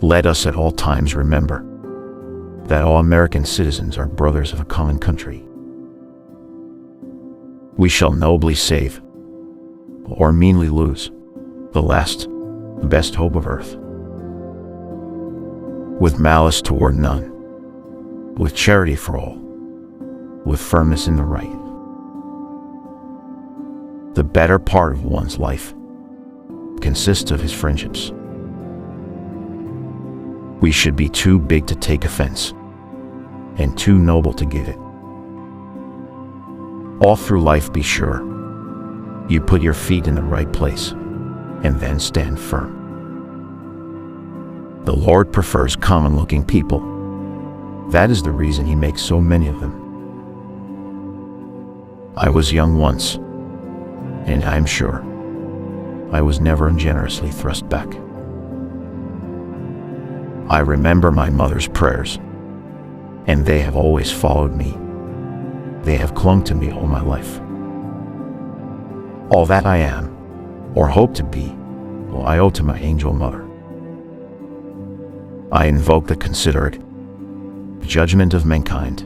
Let us at all times remember that all American citizens are brothers of a common country. We shall nobly save, or meanly lose, the last, best hope of earth. With malice toward none, with charity for all, with firmness in the right. The better part of one's life consists of his friendships. We should be too big to take offense, and too noble to give it. All through life be sure you put your feet in the right place, and then stand firm. The Lord prefers common-looking people. That is the reason he makes so many of them. I was young once, and I am sure I was never ungenerously thrust back. I remember my mother's prayers, and they have always followed me. They have clung to me all my life. All that I am, or hope to be, I owe to my angel mother. I invoke the considerate judgment of mankind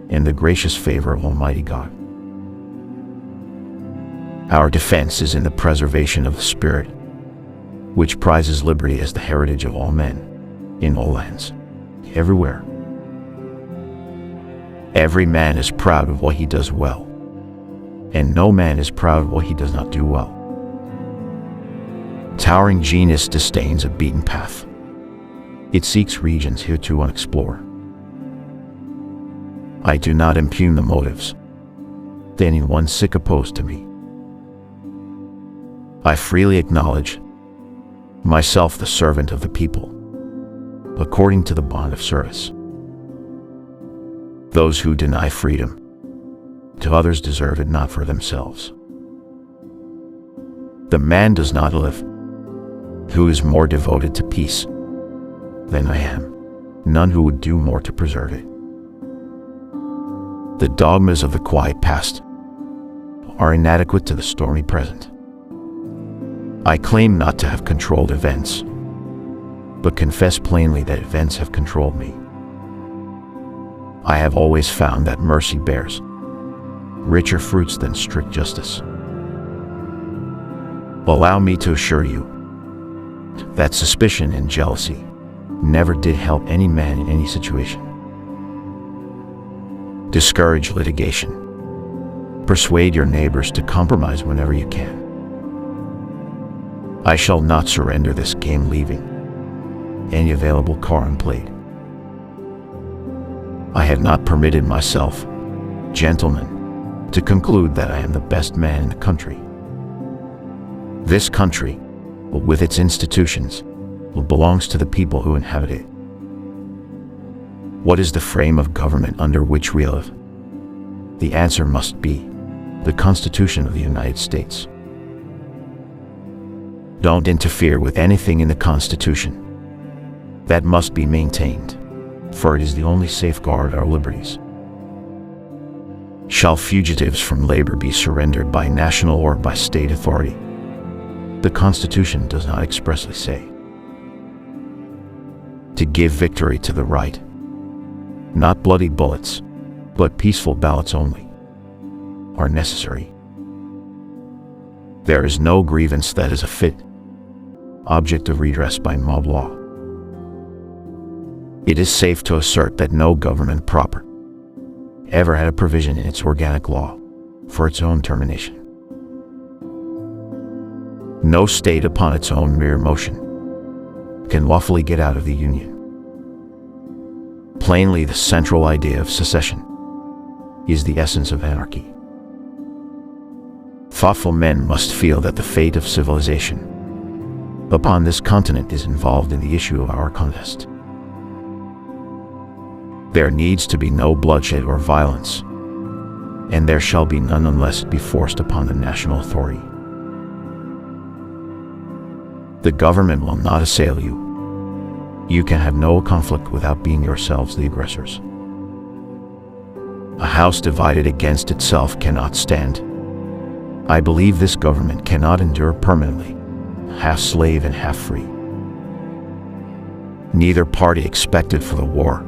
and the gracious favor of Almighty God. Our defense is in the preservation of the Spirit, which prizes liberty as the heritage of all men, in all lands, everywhere. Every man is proud of what he does well, and no man is proud of what he does not do well. Towering genius disdains a beaten path. It seeks regions hitherto unexplored. I do not impugn the motives of anyone sick opposed to me. I freely acknowledge myself the servant of the people, according to the bond of service. Those who deny freedom to others deserve it not for themselves. The man does not live who is more devoted to peace than I am, none who would do more to preserve it. The dogmas of the quiet past are inadequate to the stormy present. I claim not to have controlled events, but confess plainly that events have controlled me. I have always found that mercy bears richer fruits than strict justice. Allow me to assure you that suspicion and jealousy never did help any man in any situation. Discourage litigation. Persuade your neighbors to compromise whenever you can. I shall not surrender this game leaving any available card unplayed. I have not permitted myself, gentlemen, to conclude that I am the best man in the country. This country, with its institutions, belongs to the people who inhabit it. What is the frame of government under which we live? The answer must be the Constitution of the United States. Don't interfere with anything in the Constitution. That must be maintained, for it is the only safeguard our liberties. Shall fugitives from labor be surrendered by national or by state authority? The Constitution does not expressly say. To give victory to the right, not bloody bullets, but peaceful ballots only, are necessary. There is no grievance that is a fit object of redress by mob law. It is safe to assert that no government proper ever had a provision in its organic law for its own termination. No state upon its own mere motion can lawfully get out of the Union. Plainly, the central idea of secession is the essence of anarchy. Thoughtful men must feel that the fate of civilization upon this continent is involved in the issue of our contest. There needs to be no bloodshed or violence, and there shall be none unless it be forced upon the national authority. The government will not assail you. You can have no conflict without being yourselves the aggressors. A house divided against itself cannot stand. I believe this government cannot endure permanently, half slave and half free. Neither party expected for the war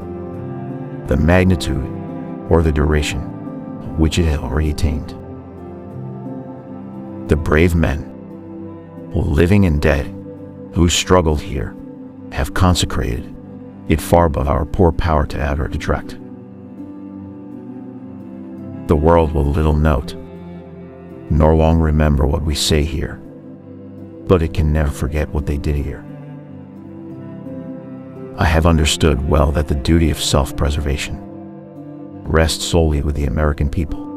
the magnitude or the duration which it had already attained. The brave men, living and dead, who struggled here, have consecrated it far above our poor power to add or detract. The world will little note, nor long remember what we say here, but it can never forget what they did here. I have understood well that the duty of self-preservation rests solely with the American people.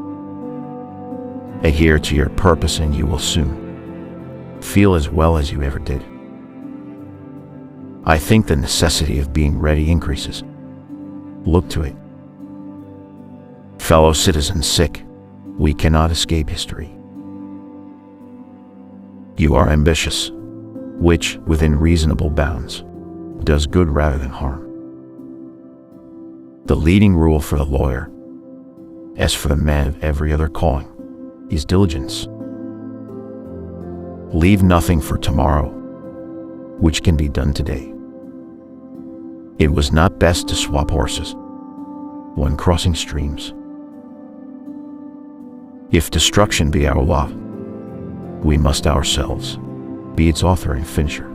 Adhere to your purpose and you will soon feel as well as you ever did. I think the necessity of being ready increases. Look to it. Fellow citizens, sick, we cannot escape history. You are ambitious, which, within reasonable bounds, does good rather than harm. The leading rule for the lawyer, as for the man of every other calling, is diligence. Leave nothing for tomorrow, which can be done today. It was not best to swap horses when crossing streams. If destruction be our lot, we must ourselves be its author and finisher.